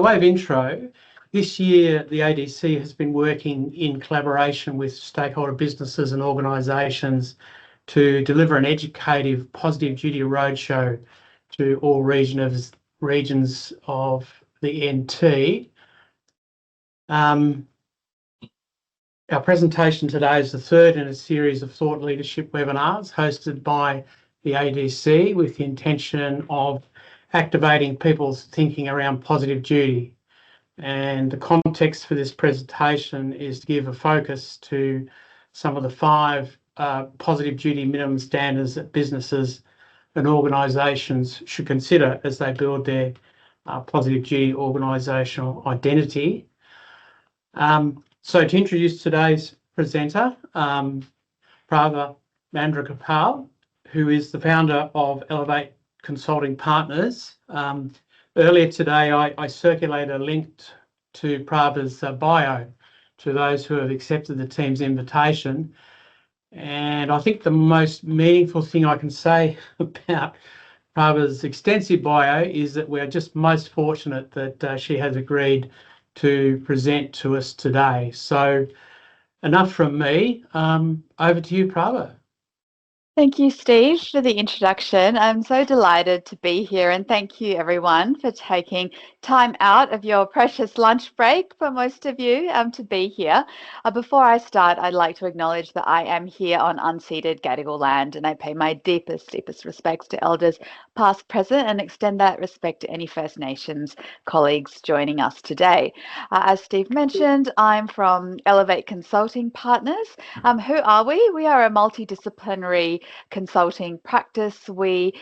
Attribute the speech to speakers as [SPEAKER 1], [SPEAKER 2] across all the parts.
[SPEAKER 1] way of intro, this year the ADC has been working in collaboration with stakeholder businesses and organisations to deliver an educative positive duty roadshow to all regions of the NT. Our presentation today is the third in a series of thought leadership webinars hosted by the ADC with the intention of activating people's thinking around positive duty. And the context for this presentation is to give a focus to some of the 5 positive duty minimum standards that businesses and organisations should consider as they build their positive duty organisational identity. So to introduce today's presenter, Prabha Nandagopal, who is the founder of Elevate Consulting Partners. Earlier today, I circulated a link to Prabha's bio to those who have accepted the team's invitation. And I think the most meaningful thing I can say about Prabha's extensive bio is that we're just most fortunate that she has agreed to present to us today. So enough from me. Over to you, Prabha.
[SPEAKER 2] Thank you, Steve, for the introduction. I'm so delighted to be here, and thank you everyone for taking time out of your precious lunch break for most of you to be here. Before I start, I'd like to acknowledge that I am here on unceded Gadigal land, and I pay my deepest respects to elders past, present, and extend that respect to any First Nations colleagues joining us today. As Steve mentioned, I'm from Elevate Consulting Partners. Who are we? We are a multidisciplinary consulting practice. We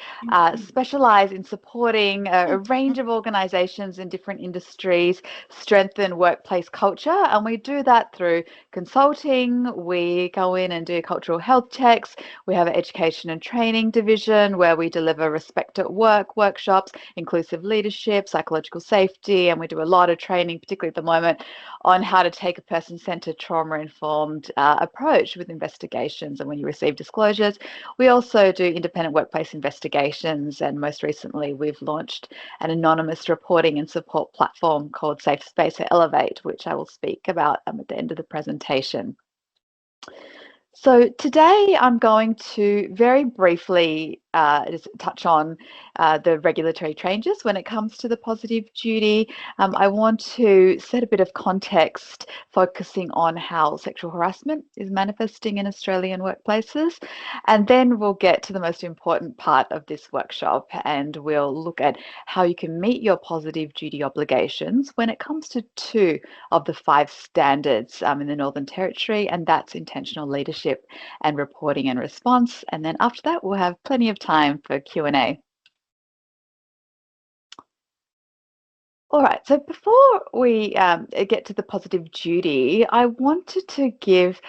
[SPEAKER 2] specialise in supporting a range of organisations in different industries strengthen workplace culture, and we do that through consulting. We go in and do cultural health checks. We have an education and training division where we deliver respect at work workshops, inclusive leadership, psychological safety, and we do a lot of training, particularly at the moment, on how to take a person-centred, trauma-informed approach with investigations and when you receive disclosures. We also do independent workplace investigations, and most recently we've launched an anonymous reporting and support platform called Safe Space at Elevate, which I will speak about at the end of the presentation. So today I'm going to very briefly just touch on the regulatory changes when it comes to the positive duty. I want to set a bit of context focusing on how sexual harassment is manifesting in Australian workplaces, and then we'll get to the most important part of this workshop, and we'll look at how you can meet your positive duty obligations when it comes to 2 of the 5 standards in the Northern Territory, and that's intentional leadership and reporting and response. And then after that, we'll have plenty of time for Q&A. All right, so before we get to the positive duty, I wanted to give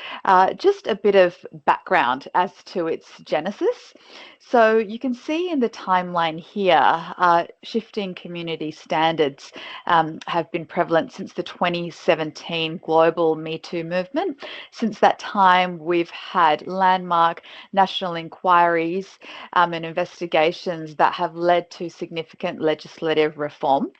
[SPEAKER 2] just a bit of background as to its genesis. So you can see in the timeline here, shifting community standards have been prevalent since the 2017 global Me Too movement. Since that time, we've had landmark national inquiries and investigations that have led to significant legislative reform.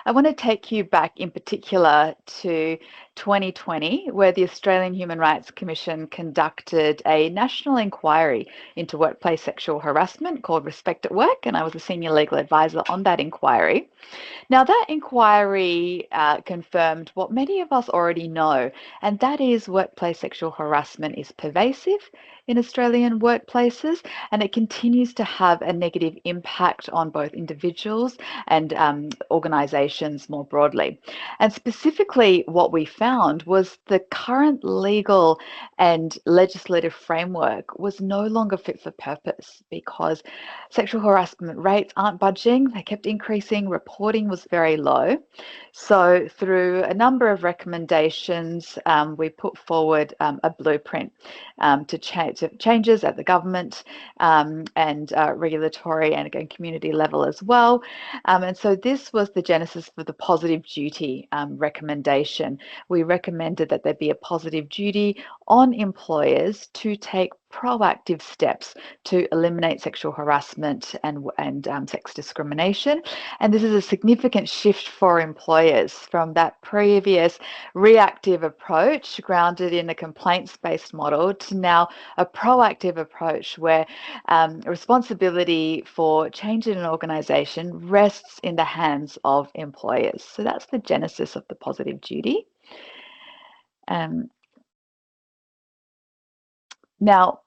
[SPEAKER 2] I want to take you back in particular to 2020, where the Australian Human Rights Commission conducted a national inquiry into workplace sexual harassment called Respect at Work, and I was a senior legal advisor on that inquiry. Now, that inquiry confirmed what many of us already know, and that is workplace sexual harassment is pervasive in Australian workplaces, and it continues to have a negative impact on both individuals and organisations more broadly. And specifically, what we found was the current legal and legislative framework was no longer fit for purpose because sexual harassment rates aren't budging. They kept increasing. Reporting was very low. So through a number of recommendations, we put forward a blueprint to changes at the government and regulatory and again community level as well. And so this was the genesis for the positive duty recommendation. We recommended that there be a positive duty on employers to take proactive steps to eliminate sexual harassment and sex discrimination. And this is a significant shift for employers from that previous reactive approach grounded in a complaints-based model to now a proactive approach where responsibility for change in an organisation rests in the hands of employers. So that's the genesis of the positive duty. Now,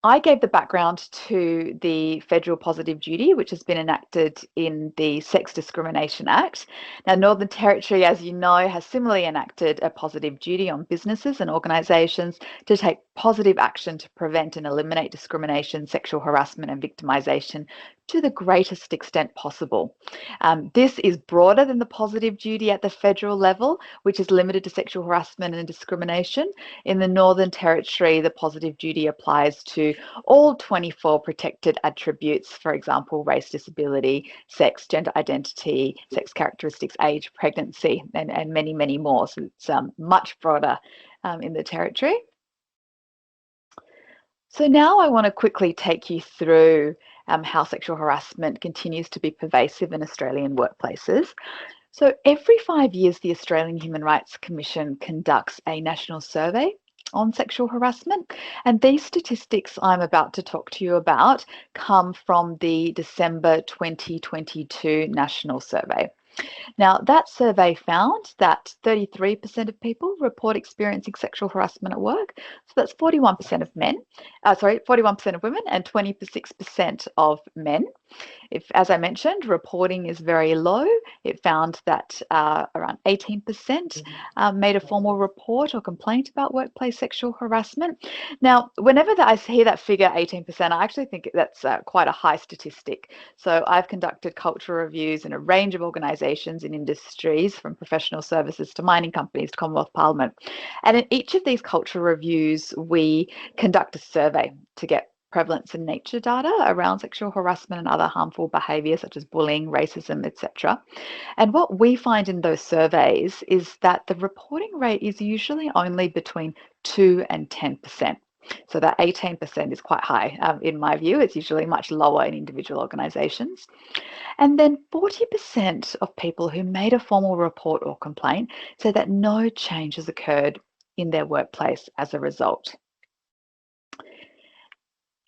[SPEAKER 2] I gave the background to the federal positive duty, which has been enacted in the Sex Discrimination Act. Now, Northern Territory, as you know, has similarly enacted a positive duty on businesses and organisations to take positive action to prevent and eliminate discrimination, sexual harassment and victimisation to the greatest extent possible. This is broader than the positive duty at the federal level, which is limited to sexual harassment and discrimination. In the Northern Territory, the positive duty applies to all 24 protected attributes, for example, race, disability, sex, gender identity, sex characteristics, age, pregnancy, and many, many more. So it's much broader in the Territory. So now I want to quickly take you through how sexual harassment continues to be pervasive in Australian workplaces. So every 5 years, the Australian Human Rights Commission conducts a national survey on sexual harassment. And these statistics I'm about to talk to you about come from the December 2022 national survey. Now, that survey found that 33% of people report experiencing sexual harassment at work. So that's 41% of men, 41% of women and 26% of men. If, as I mentioned, reporting is very low, it found that around 18% made a formal report or complaint about workplace sexual harassment. Now, whenever I hear that figure, 18%, I actually think that's quite a high statistic. So I've conducted culture reviews in a range of organisations in industries, from professional services to mining companies to Commonwealth Parliament. And in each of these culture reviews, we conduct a survey to get prevalence and nature data around sexual harassment and other harmful behaviour such as bullying, racism, etc. And what we find in those surveys is that the reporting rate is usually only between 2 and 10%. So that 18% is quite high. In my view, it's usually much lower in individual organisations. And then 40% of people who made a formal report or complaint say that no change has occurred in their workplace as a result.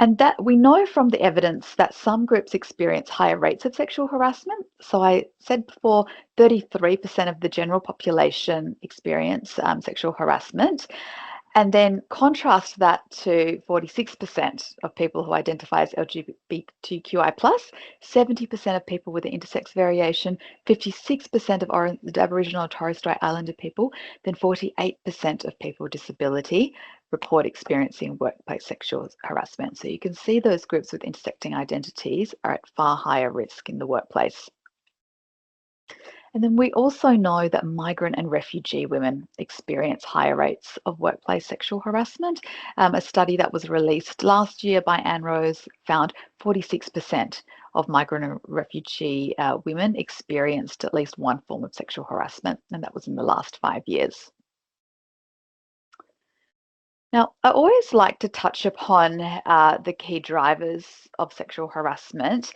[SPEAKER 2] And that we know from the evidence that some groups experience higher rates of sexual harassment. So I said before, 33% of the general population experience sexual harassment. And then contrast that to 46% of people who identify as LGBTQI+, 70% of people with an intersex variation, 56% of Aboriginal and Torres Strait Islander people, then 48% of people with disability report experiencing workplace sexual harassment. So you can see those groups with intersecting identities are at far higher risk in the workplace. And then we also know that migrant and refugee women experience higher rates of workplace sexual harassment. A study that was released last year by Anne Rose found 46% of migrant and refugee women experienced at least one form of sexual harassment, and that was in the last 5 years. Now, I always like to touch upon the key drivers of sexual harassment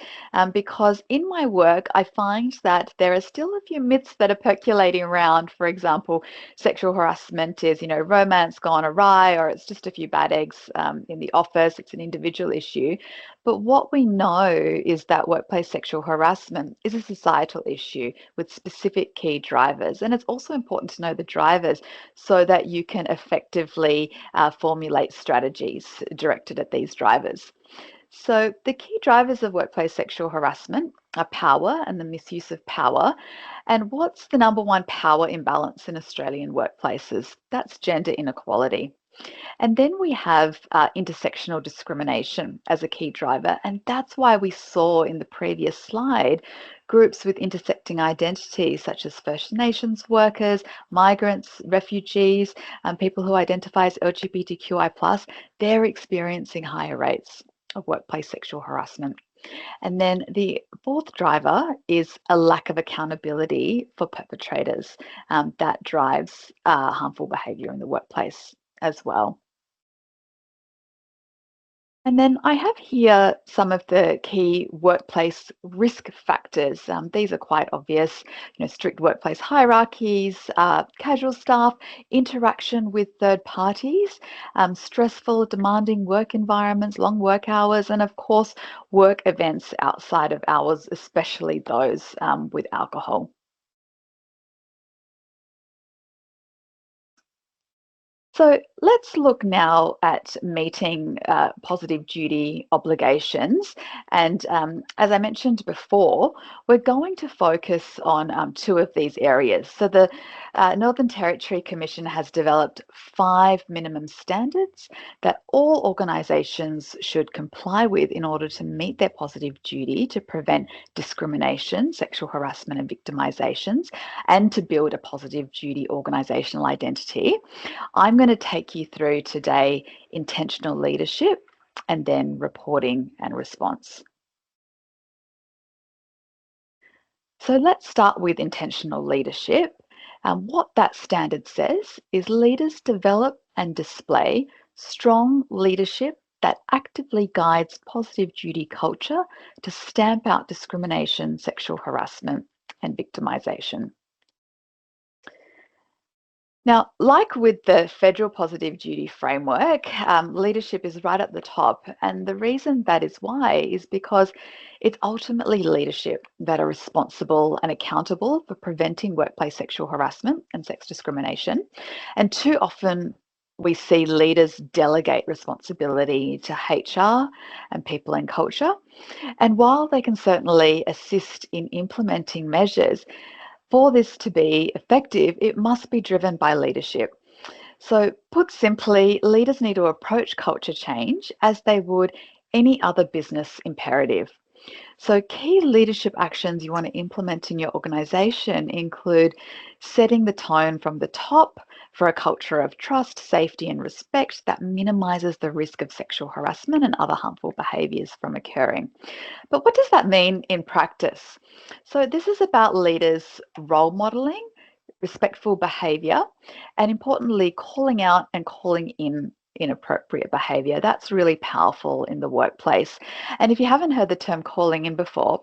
[SPEAKER 2] because in my work, I find that there are still a few myths that are percolating around. For example, sexual harassment is, romance gone awry, or it's just a few bad eggs in the office, it's an individual issue. But what we know is that workplace sexual harassment is a societal issue with specific key drivers. And it's also important to know the drivers so that you can effectively formulate strategies directed at these drivers. So the key drivers of workplace sexual harassment are power and the misuse of power. And what's the number one power imbalance in Australian workplaces? That's gender inequality. And then we have intersectional discrimination as a key driver. And that's why we saw in the previous slide groups with intersecting identities such as First Nations workers, migrants, refugees, people who identify as LGBTQI+, they're experiencing higher rates of workplace sexual harassment. And then the fourth driver is a lack of accountability for perpetrators that drives harmful behaviour in the workplace as well. And then I have here some of the key workplace risk factors. These are quite obvious, strict workplace hierarchies, casual staff, interaction with third parties, stressful, demanding work environments, long work hours, and of course, work events outside of hours, especially those with alcohol. So let's look now at meeting positive duty obligations. And as I mentioned before, we're going to focus on two of these areas. So the Northern Territory Commission has developed 5 minimum standards that all organisations should comply with in order to meet their positive duty to prevent discrimination, sexual harassment and victimisations, and to build a positive duty organisational identity. I'm going to take you through today intentional leadership and then reporting and response. So let's start with intentional leadership. What that standard says is leaders develop and display strong leadership that actively guides positive duty culture to stamp out discrimination, sexual harassment, and victimisation. Now, like with the federal positive duty framework, leadership is right at the top. And the reason that is why is because it's ultimately leadership that are responsible and accountable for preventing workplace sexual harassment and sex discrimination. And too often, we see leaders delegate responsibility to HR and people and culture. And while they can certainly assist in implementing measures, for this to be effective, it must be driven by leadership. So, put simply, leaders need to approach culture change as they would any other business imperative. So, key leadership actions you want to implement in your organization include setting the tone from the top for a culture of trust, safety, and respect that minimizes the risk of sexual harassment and other harmful behaviors from occurring. But what does that mean in practice? So, this is about leaders role modeling respectful behavior and importantly, calling out and calling in inappropriate behavior. That's really powerful in the workplace. And if you haven't heard the term calling in before,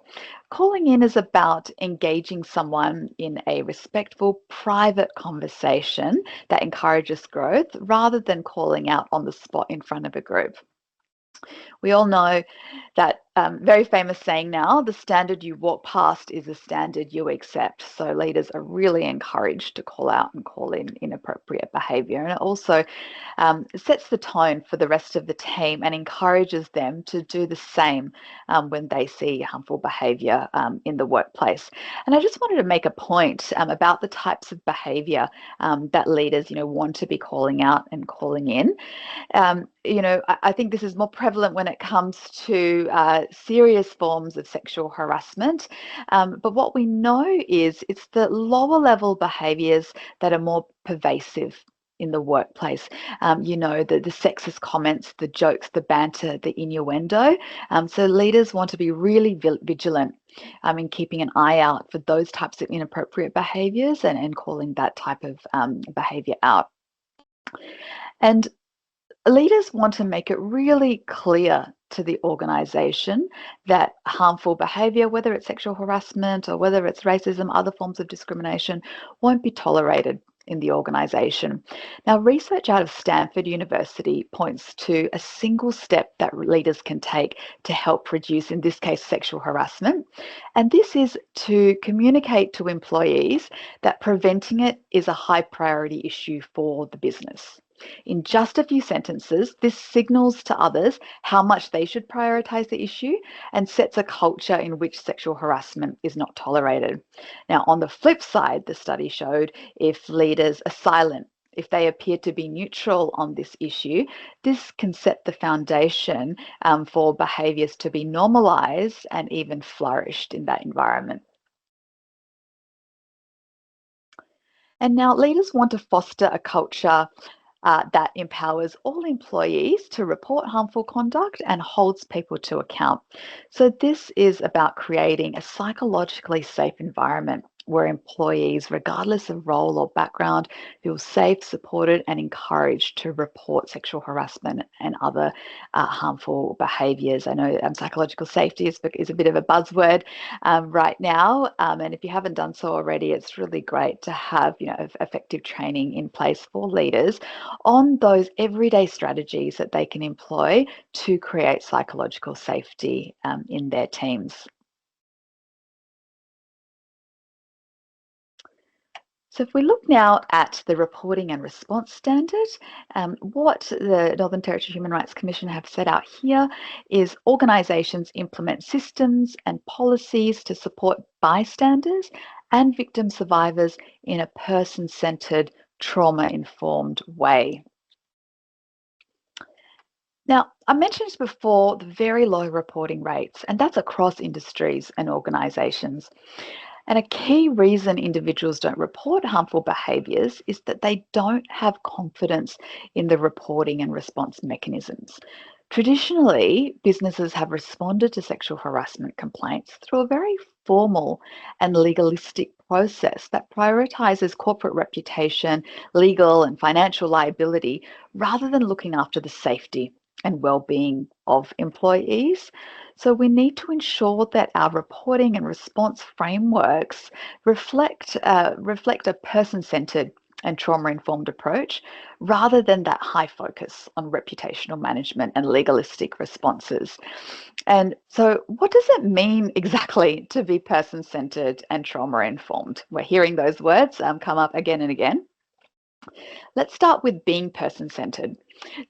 [SPEAKER 2] calling in is about engaging someone in a respectful, private conversation that encourages growth rather than calling out on the spot in front of a group. We all know that very famous saying now, the standard you walk past is the standard you accept. So leaders are really encouraged to call out and call in inappropriate behavior. And it also sets the tone for the rest of the team and encourages them to do the same when they see harmful behavior in the workplace. And I just wanted to make a point about the types of behavior that leaders, want to be calling out and calling in. I think this is more prevalent when it comes to serious forms of sexual harassment. But what we know is it's the lower level behaviours that are more pervasive in the workplace. The sexist comments, the jokes, the banter, the innuendo. So leaders want to be really vigilant in keeping an eye out for those types of inappropriate behaviours and calling that type of behaviour out. And leaders want to make it really clear to the organisation that harmful behaviour, whether it's sexual harassment or whether it's racism, other forms of discrimination, won't be tolerated in the organisation. Now, research out of Stanford University points to a single step that leaders can take to help reduce, in this case, sexual harassment. And this is to communicate to employees that preventing it is a high priority issue for the business. In just a few sentences, this signals to others how much they should prioritise the issue and sets a culture in which sexual harassment is not tolerated. Now, on the flip side, the study showed if leaders are silent, if they appear to be neutral on this issue, this can set the foundation for behaviours to be normalised and even flourished in that environment. And now leaders want to foster a culture that empowers all employees to report harmful conduct and holds people to account. So, this is about creating a psychologically safe environment where employees, regardless of role or background, feel safe, supported, and encouraged to report sexual harassment and other harmful behaviours. I know psychological safety is a bit of a buzzword right now, and if you haven't done so already, it's really great to have effective training in place for leaders on those everyday strategies that they can employ to create psychological safety in their teams. So if we look now at the reporting and response standard, what the Northern Territory Human Rights Commission have set out here is organisations implement systems and policies to support bystanders and victim survivors in a person-centred, trauma-informed way. Now, I mentioned before the very low reporting rates, and that's across industries and organisations. And a key reason individuals don't report harmful behaviours is that they don't have confidence in the reporting and response mechanisms. Traditionally, businesses have responded to sexual harassment complaints through a very formal and legalistic process that prioritises corporate reputation, legal and financial liability, rather than looking after the safety and well-being of employees. So we need to ensure that our reporting and response frameworks reflect a person-centred and trauma-informed approach rather than that high focus on reputational management and legalistic responses. And so what does it mean exactly to be person-centred and trauma-informed? We're hearing those words come up again and again. Let's start with being person-centred.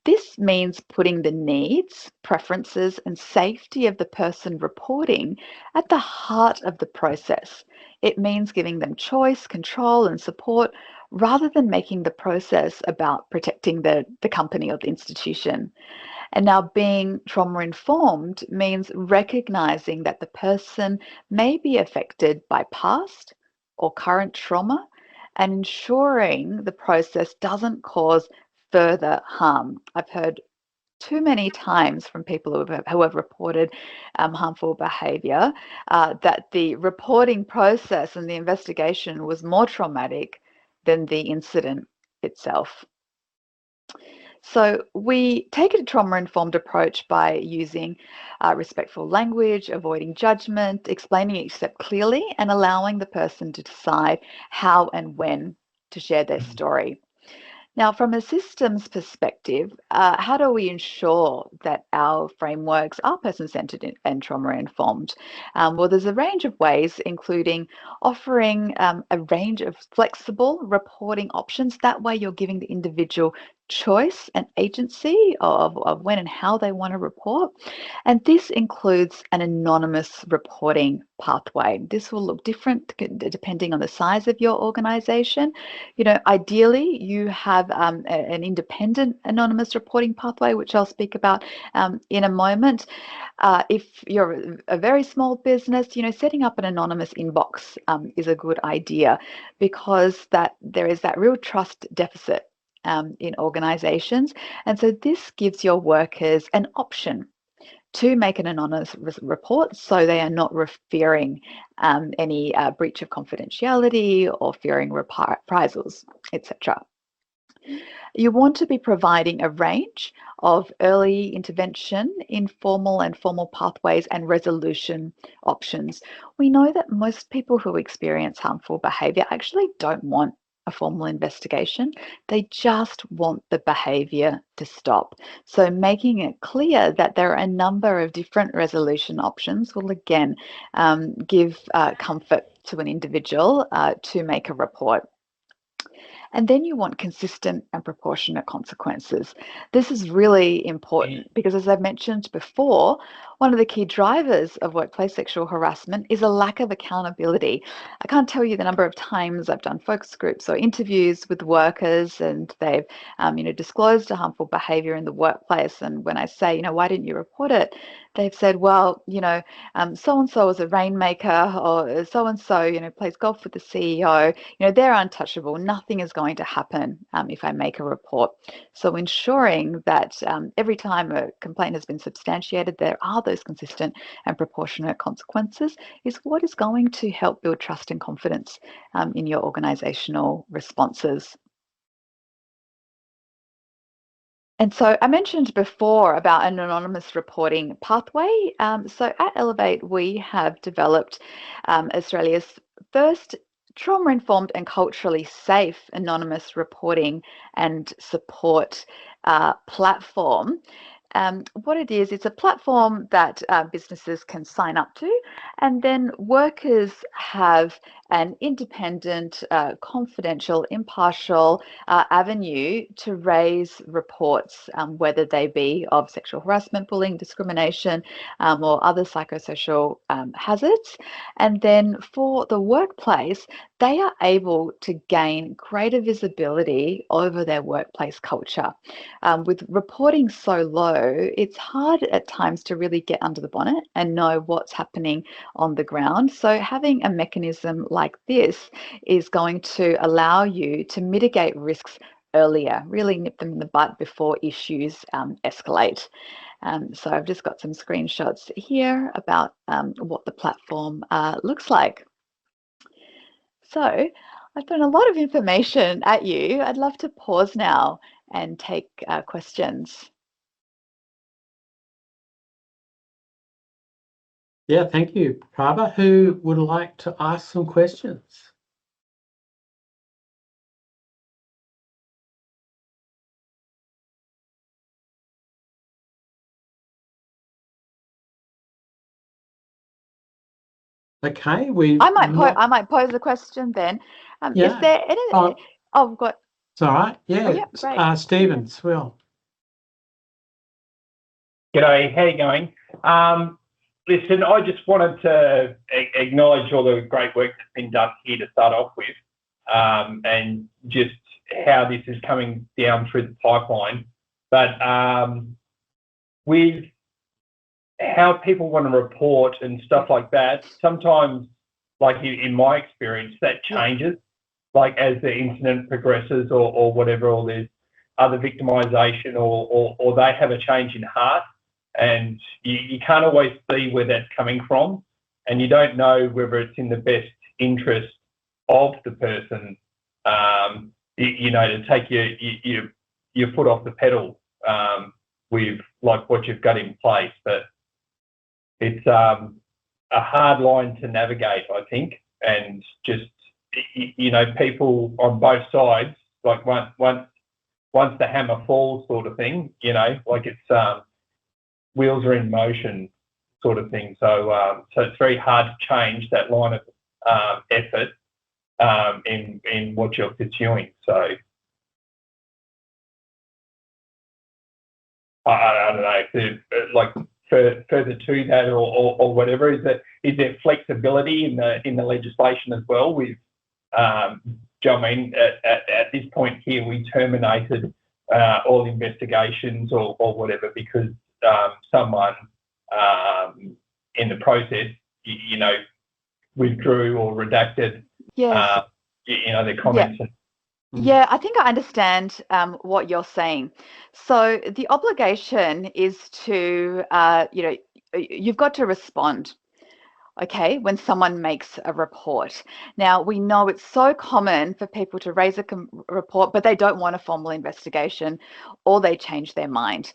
[SPEAKER 2] This means putting the needs, preferences, and safety of the person reporting at the heart of the process. It means giving them choice, control, and support rather than making the process about protecting the company or the institution. And now being trauma informed means recognizing that the person may be affected by past or current trauma and ensuring the process doesn't cause further harm. I've heard too many times from people who have reported harmful behaviour that the reporting process and the investigation was more traumatic than the incident itself. So we take a trauma-informed approach by using respectful language, avoiding judgment, explaining each step clearly, and allowing the person to decide how and when to share their story. Now, from a systems perspective, how do we ensure that our frameworks are person-centred and trauma-informed? Well, there's a range of ways, including offering a range of flexible reporting options. That way you're giving the individual choice and agency of when and how they want to report. And this includes an anonymous reporting pathway. This will look different depending on the size of your organisation. Ideally, you have an independent anonymous reporting pathway, which I'll speak about in a moment. If you're a very small business, setting up an anonymous inbox is a good idea because there is that real trust deficit in organisations. And so this gives your workers an option to make an anonymous report so they are not fearing any breach of confidentiality or fearing reprisals, etc. You want to be providing a range of early intervention, informal and formal pathways and resolution options. We know that most people who experience harmful behaviour actually don't want a formal investigation. They just want the behaviour to stop. So making it clear that there are a number of different resolution options will again give comfort to an individual to make a report. And then you want consistent and proportionate consequences. This is really important because, as I've mentioned before, one of the key drivers of workplace sexual harassment is a lack of accountability. I can't tell you the number of times I've done focus groups or interviews with workers and they've disclosed a harmful behaviour in the workplace. And when I say, why didn't you report it? They've said, well, so-and-so is a rainmaker, or so-and-so, plays golf with the CEO. They're untouchable. Nothing is going to happen if I make a report. So ensuring that every time a complaint has been substantiated, there are those consistent and proportionate consequences is what is going to help build trust and confidence in your organisational responses. And so I mentioned before about an anonymous reporting pathway. So at Elevate, we have developed Australia's first trauma-informed and culturally safe anonymous reporting and support platform. What it is, it's a platform that businesses can sign up to, and then workers have an independent, confidential, impartial avenue to raise reports, whether they be of sexual harassment, bullying, discrimination, or other psychosocial hazards. And then for the workplace, they are able to gain greater visibility over their workplace culture. With reporting so low, it's hard at times to really get under the bonnet and know what's happening on the ground. So having a mechanism like this is going to allow you to mitigate risks earlier, really nip them in the bud before issues escalate. So I've just got some screenshots here about what the platform looks like. So I've thrown a lot of information at you. I'd love to pause now and take questions.
[SPEAKER 1] Yeah, thank you, Prabha. Who would like to ask some questions? Okay,
[SPEAKER 2] I might pose a question then.
[SPEAKER 1] Yeah.
[SPEAKER 2] Is there any? Oh, we've got.
[SPEAKER 1] It's all right. Yeah.
[SPEAKER 2] Oh, yeah, great.
[SPEAKER 1] Stephen Swill.
[SPEAKER 3] G'day, how you going? Listen, I just wanted to acknowledge all the great work that's been done here to start off with, and just how this is coming down through the pipeline. But with how people want to report and stuff like that, sometimes, like in my experience, that changes, like as the incident progresses or whatever, or there's other victimisation or they have a change in heart. And you can't always see where that's coming from, and you don't know whether it's in the best interest of the person, to take your foot off the pedal with like what you've got in place. But it's a hard line to navigate, I think, and just people on both sides, like once the hammer falls, sort of thing. Like it's wheels are in motion, sort of thing. So it's very hard to change that line of effort in what you're pursuing. So I don't know if there's like further to that or whatever. Is there flexibility in the legislation as well? With at this point here, we terminated all investigations or whatever because someone in the process, withdrew or redacted,
[SPEAKER 2] Yes.
[SPEAKER 3] their comments.
[SPEAKER 2] Yeah, I think I understand what you're saying. So the obligation is to, you've got to respond. Okay, when someone makes a report. Now, we know it's so common for people to raise a report, but they don't want a formal investigation or they change their mind.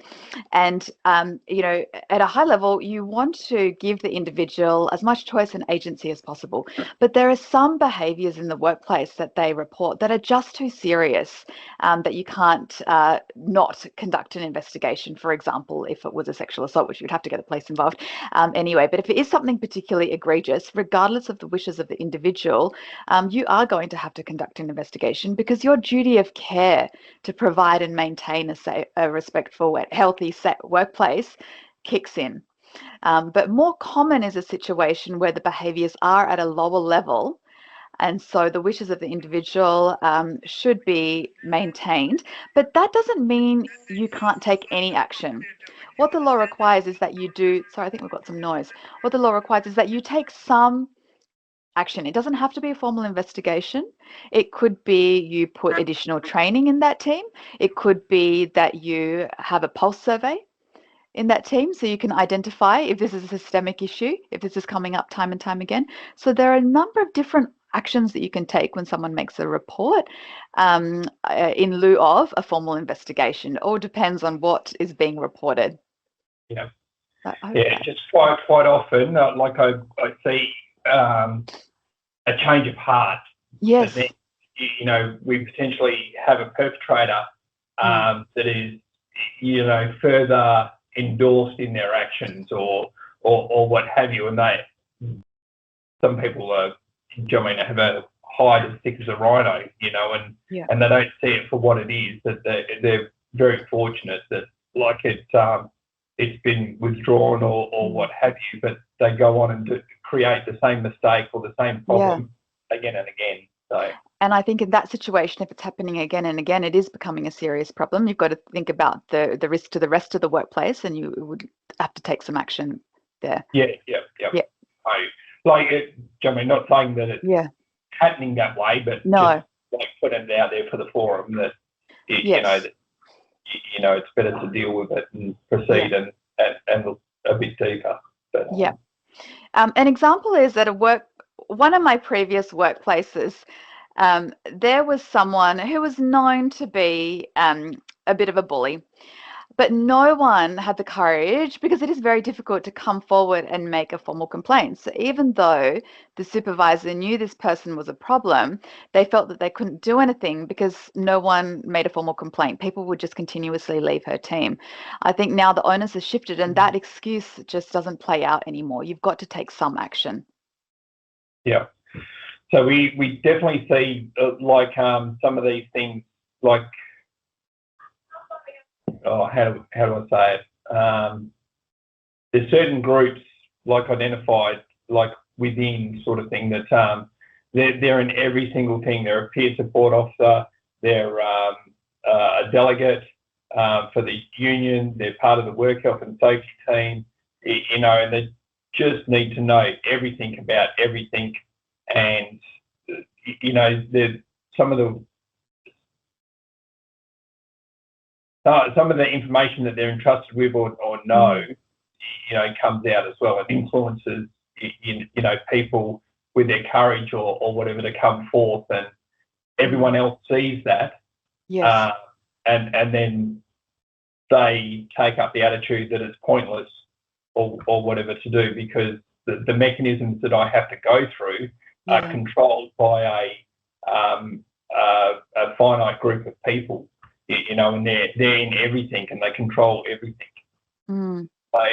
[SPEAKER 2] And, at a high level, you want to give the individual as much choice and agency as possible. But there are some behaviours in the workplace that they report that are just too serious that you can't not conduct an investigation, for example, if it was a sexual assault, which you'd have to get the police involved anyway. But if it is something particularly egregious, regardless of the wishes of the individual, you are going to have to conduct an investigation because your duty of care to provide and maintain a respectful, healthy workplace kicks in. But more common is a situation where the behaviours are at a lower level, and so the wishes of the individual should be maintained. But that doesn't mean you can't take any action. What the law requires is that you do, sorry, I think we've got some noise. What the law requires is that you take some action. It doesn't have to be a formal investigation. It could be you put additional training in that team. It could be that you have a pulse survey. in that team, so you can identify if this is a systemic issue, if this is coming up time and time again. So there are a number of different actions that you can take when someone makes a report in lieu of a formal investigation. It all depends on what is being reported.
[SPEAKER 3] Yeah.
[SPEAKER 2] Yeah,
[SPEAKER 3] just quite often, like I see a change of heart.
[SPEAKER 2] Yes.
[SPEAKER 3] That then, we potentially have a perpetrator that is, further endorsed in their actions or what have you, and some people are, have a hide as thick as a rhino, and they don't see it for what it is. That they're very fortunate that it's been withdrawn or what have you, but they go on and create the same mistake or the same problem again and again. So.
[SPEAKER 2] And I think in that situation, if it's happening again and again, it is becoming a serious problem. You've got to think about the risk to the rest of the workplace, and you would have to take some action there.
[SPEAKER 3] Yeah. Not saying that it's happening that way, but just putting it out there for the forum that it's better to deal with it and proceed and look a bit deeper. But,
[SPEAKER 2] an example is at one of my previous workplaces. There was someone who was known to be a bit of a bully, but no one had the courage, because it is very difficult to come forward and make a formal complaint. So even though the supervisor knew this person was a problem, they felt that they couldn't do anything because no one made a formal complaint. People would just continuously leave her team. I think now the onus has shifted, and that excuse just doesn't play out anymore. You've got to take some action.
[SPEAKER 3] Yeah. So we definitely see some of these things, like, how do I say it? There's certain groups identified within sort of thing that they're in every single thing. They're a peer support officer. They're a delegate for the union. They're part of the work health and safety team. And they just need to know everything about everything. And some of the information that they're entrusted with or know, comes out as well, and influences people with their courage or whatever to come forth, and everyone else sees that.
[SPEAKER 2] Yes.
[SPEAKER 3] And then they take up the attitude that it's pointless or whatever to do, because the mechanisms that I have to go through are controlled by a finite group of people, and they're in everything and they control everything. So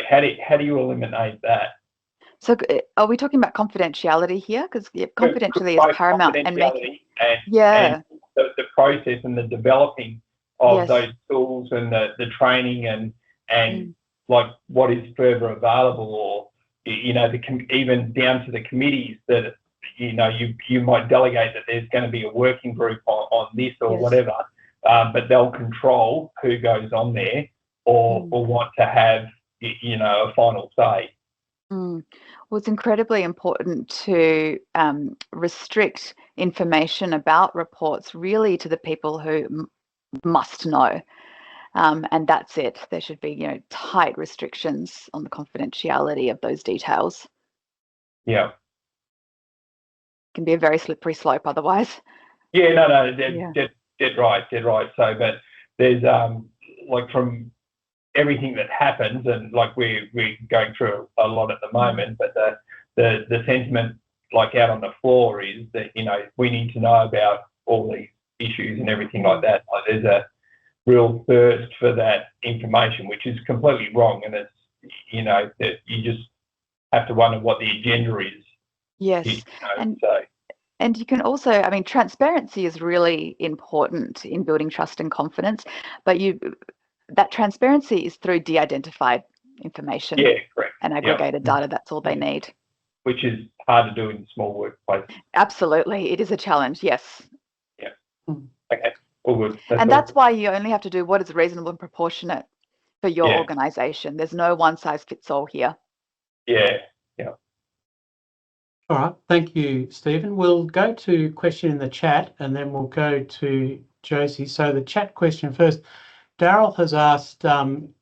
[SPEAKER 3] how do you eliminate that?
[SPEAKER 2] So are we talking about confidentiality here? Because confidentiality is paramount. And
[SPEAKER 3] the process and the developing of those tools and the training and what is further available, or even down to the committees that you might delegate that there's going to be a working group on this or whatever, but they'll control who goes on there or want to have a final say.
[SPEAKER 2] Well, it's incredibly important to restrict information about reports really to the people who must know. And that's it. There should be, tight restrictions on the confidentiality of those details.
[SPEAKER 3] Yeah.
[SPEAKER 2] Can be a very slippery slope otherwise.
[SPEAKER 3] Yeah, no, dead right. So, but there's from everything that happens, and we're going through a lot at the moment, but the sentiment out on the floor is that we need to know about all these issues and everything like that. There's a real thirst for that information, which is completely wrong, and it's that you just have to wonder what the agenda is.
[SPEAKER 2] Yes. And you can also, transparency is really important in building trust and confidence, but that transparency is through de-identified information.
[SPEAKER 3] Yeah, correct.
[SPEAKER 2] And aggregated data. That's all they need.
[SPEAKER 3] Which is hard to do in small workplaces.
[SPEAKER 2] Absolutely. It is a challenge, yes.
[SPEAKER 3] Yeah. Okay. All good.
[SPEAKER 2] That's why you only have to do what is reasonable and proportionate for your organisation. There's no one size fits all here.
[SPEAKER 3] Yeah.
[SPEAKER 1] All right. Thank you, Stephen. We'll go to question in the chat and then we'll go to Josie. So the chat question first. Daryl has asked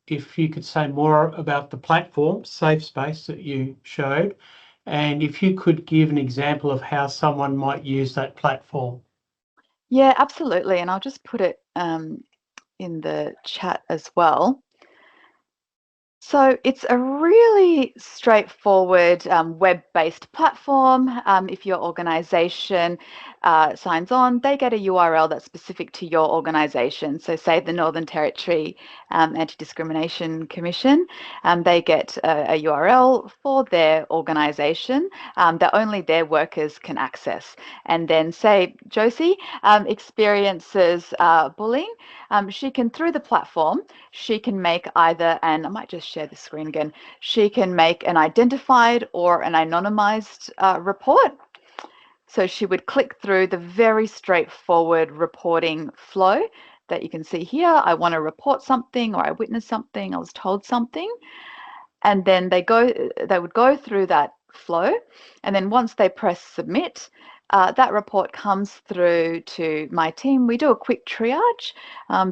[SPEAKER 1] if you could say more about the platform, Safe Space, that you showed, and if you could give an example of how someone might use that platform.
[SPEAKER 2] Yeah, absolutely. And I'll just put it in the chat as well. So it's a really straightforward web-based platform. If your organisation signs on, they get a URL that's specific to your organisation. So say the Northern Territory Anti-Discrimination Commission, they get a URL for their organisation that only their workers can access. And then say Josie experiences bullying, she can, through the platform, she can make either, and I might just share the screen again, she can make an identified or an anonymized report. So she would click through the very straightforward reporting flow that you can see here. I want to report something, or I witnessed something, I was told something. And then they would go through that flow. And then once they press submit, that report comes through to my team. We do a quick triage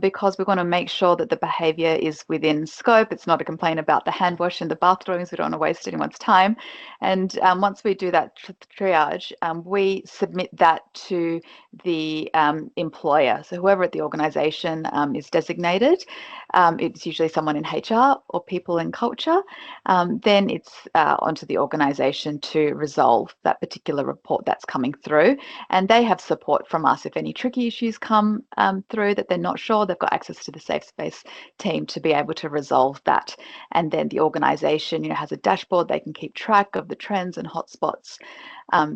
[SPEAKER 2] because we want to make sure that the behaviour is within scope. It's not a complaint about the hand wash in the bathrooms. We don't want to waste anyone's time. And once we do that triage, we submit that to the employer. So whoever at the organisation is designated, it's usually someone in HR or people in culture. Then it's onto the organisation to resolve that particular report that's coming through. And they have support from us. If any tricky issues come through that they're not sure, they've got access to the Safe Space team to be able to resolve that. And then the organisation, has a dashboard. They can keep track of the trends and hotspots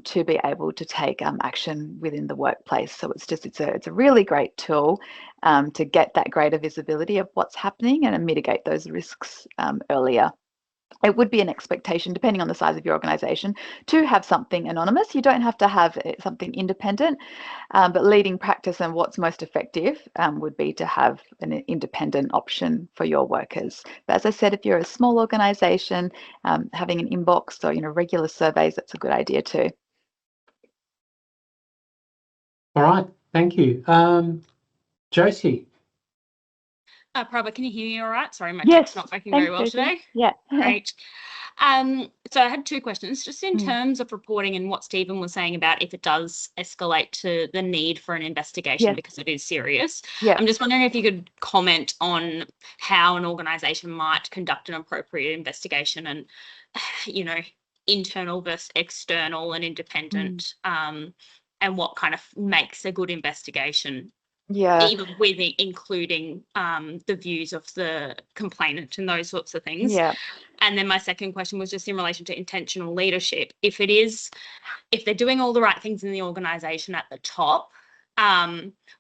[SPEAKER 2] to be able to take action within the workplace. So it's a really great tool to get that greater visibility of what's happening and mitigate those risks earlier. It would be an expectation, depending on the size of your organisation, to have something anonymous. You don't have to have something independent, but leading practice and what's most effective would be to have an independent option for your workers. But as I said, if you're a small organisation, having an inbox or regular surveys, that's a good idea too.
[SPEAKER 1] All right, thank you. Josie.
[SPEAKER 4] Prabha, can you hear me all right? Sorry, my
[SPEAKER 2] Yes,
[SPEAKER 4] tech's not working very well today.
[SPEAKER 2] Yeah.
[SPEAKER 4] Great. So I had two questions, just in terms of reporting and what Stephen was saying about if it does escalate to the need for an investigation because it is serious.
[SPEAKER 2] Yeah.
[SPEAKER 4] I'm just wondering if you could comment on how an organisation might conduct an appropriate investigation and, internal versus external and independent, and what kind of makes a good investigation.
[SPEAKER 2] Yeah.
[SPEAKER 4] Even with including the views of the complainant and those sorts of things.
[SPEAKER 2] Yeah.
[SPEAKER 4] And then my second question was just in relation to intentional leadership. If they're doing all the right things in the organisation at the top,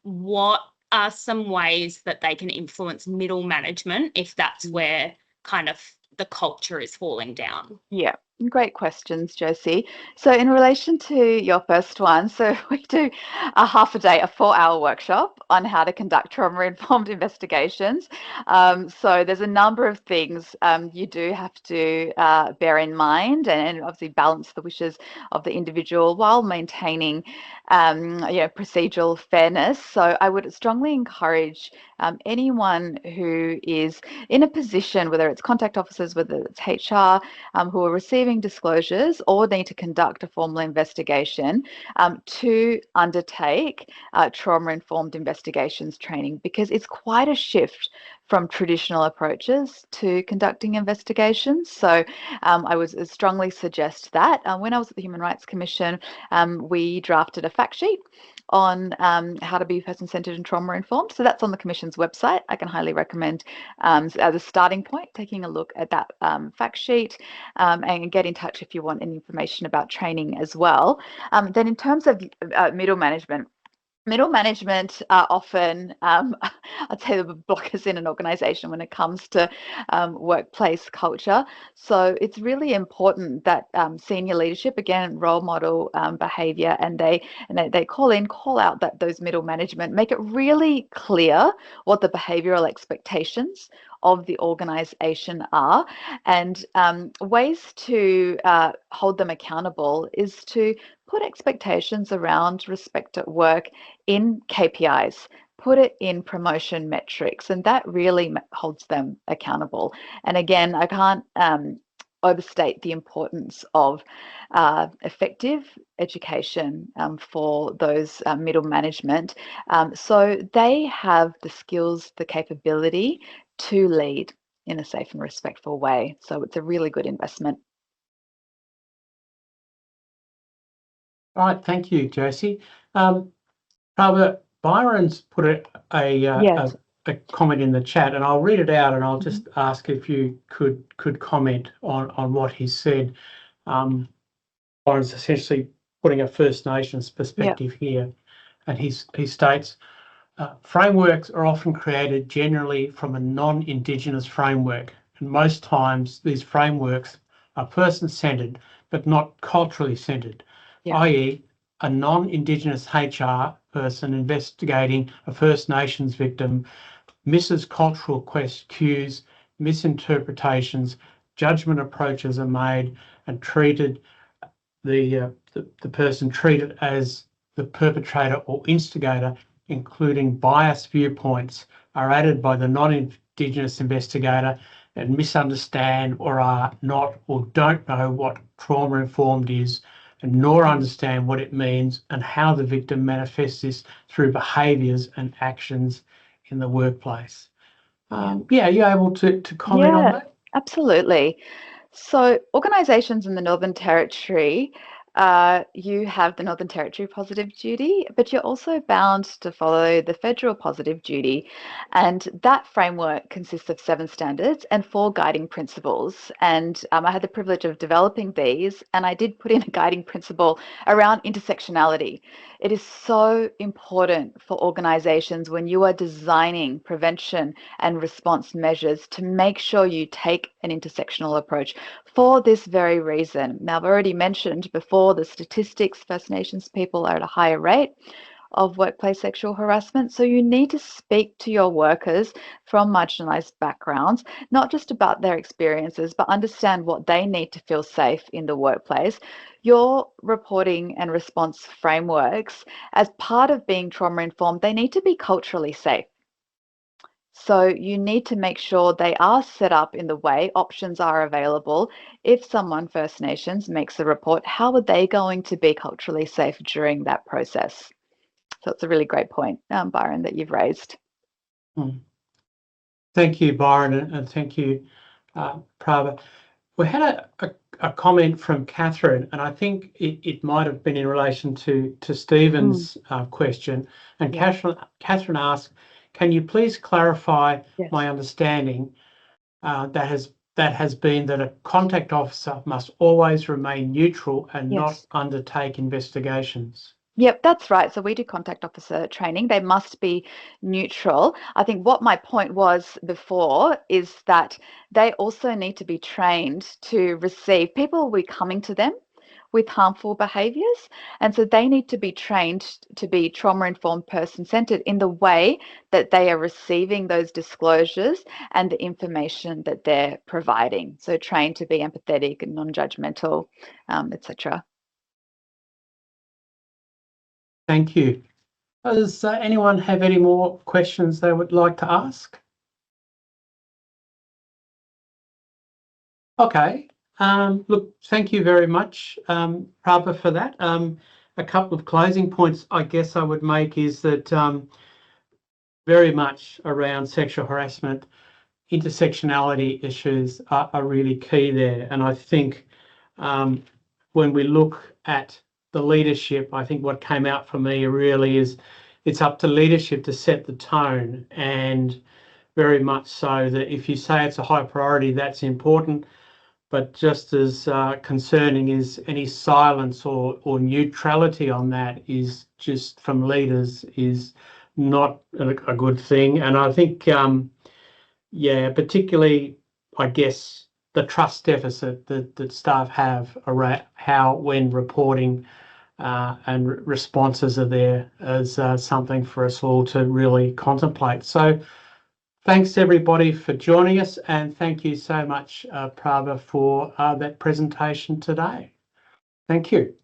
[SPEAKER 4] what are some ways that they can influence middle management if that's where kind of the culture is falling down?
[SPEAKER 2] Yeah. Great questions, Josie. So in relation to your first one, so we do a 4-hour workshop on how to conduct trauma-informed investigations. So there's a number of things you do have to bear in mind and obviously balance the wishes of the individual while maintaining procedural fairness. So I would strongly encourage anyone who is in a position, whether it's contact officers, whether it's HR, who are receiving disclosures or need to conduct a formal investigation, to undertake trauma-informed investigations training, because it's quite a shift from traditional approaches to conducting investigations. So I would strongly suggest that. When I was at the Human Rights Commission, we drafted a fact sheet on how to be person-centred and trauma-informed. So that's on the Commission's website. I can highly recommend, as a starting point, taking a look at that fact sheet, and get in touch if you want any information about training as well. Then in terms of middle management are often, I'd say, the blockers in an organisation when it comes to workplace culture. So it's really important that senior leadership, again, role model behaviour, and they call out that those middle management, make it really clear what the behavioural expectations of the organisation are, and ways to hold them accountable is to put expectations around respect at work in KPIs. put it in promotion metrics, and that really holds them accountable. And again, I can't overstate the importance of effective education for those middle management, so they have the skills, the capability to lead in a safe and respectful way. So it's a really good investment.
[SPEAKER 1] All right, thank you, Josie. Prabha, Byron's put
[SPEAKER 2] Yes.
[SPEAKER 1] a comment in the chat, and I'll read it out, and I'll
[SPEAKER 2] Mhm.
[SPEAKER 1] just ask if you could comment on what he said. Byron's essentially putting a First Nations perspective here, and he states, frameworks are often created generally from a non-Indigenous framework, and most times these frameworks are person-centred but not culturally centred,
[SPEAKER 2] Yeah.
[SPEAKER 1] i.e. a non-Indigenous HR person investigating a First Nations victim misses cultural cues, misinterpretations, judgment approaches are made, and the person treated as the perpetrator or instigator, including biased viewpoints, are added by the non-Indigenous investigator and misunderstand or are not or don't know what trauma-informed is, and nor understand what it means and how the victim manifests this through behaviours and actions in the workplace. Are you able to comment on that?
[SPEAKER 2] Absolutely. So organisations in the Northern Territory, you have the Northern Territory Positive Duty, but you're also bound to follow the federal Positive Duty. And that framework consists of 7 standards and 4 guiding principles. And I had the privilege of developing these, and I did put in a guiding principle around intersectionality. It is so important for organisations when you are designing prevention and response measures to make sure you take an intersectional approach for this very reason. Now, I've already mentioned before the statistics, First Nations people are at a higher rate of workplace sexual harassment. So you need to speak to your workers from marginalised backgrounds, not just about their experiences, but understand what they need to feel safe in the workplace. Your reporting and response frameworks, as part of being trauma informed, they need to be culturally safe. So you need to make sure they are set up in the way options are available. If someone, First Nations, makes a report, how are they going to be culturally safe during that process? So it's a really great point, Byron, that you've raised.
[SPEAKER 1] Thank you, Byron, and thank you, Prabha. We had a comment from Catherine, and I think it might have been in relation to Stephen's question. And Catherine asked, "Can you please clarify my understanding that has been that a contact officer must always remain neutral and not undertake investigations?"
[SPEAKER 2] Yep, that's right. So we do contact officer training. They must be neutral. I think what my point was before is that they also need to be trained to receive people will be coming to them with harmful behaviours. And so they need to be trained to be trauma-informed, person-centred in the way that they are receiving those disclosures and the information that they're providing. So trained to be empathetic and non-judgmental, etc.
[SPEAKER 1] Thank you. Does anyone have any more questions they would like to ask? Okay. Look, thank you very much, Prabha, for that. A couple of closing points I guess I would make is that very much around sexual harassment, intersectionality issues are really key there. And I think when we look at the leadership, I think what came out for me really is it's up to leadership to set the tone, and very much so that if you say it's a high priority, that's important. But just as concerning is any silence or neutrality on that is just from leaders is not a good thing. And I think, particularly, I guess, the trust deficit that staff have around how when reporting and responses are there as something for us all to really contemplate. So thanks everybody for joining us, and thank you so much, Prabha, for that presentation today. Thank you.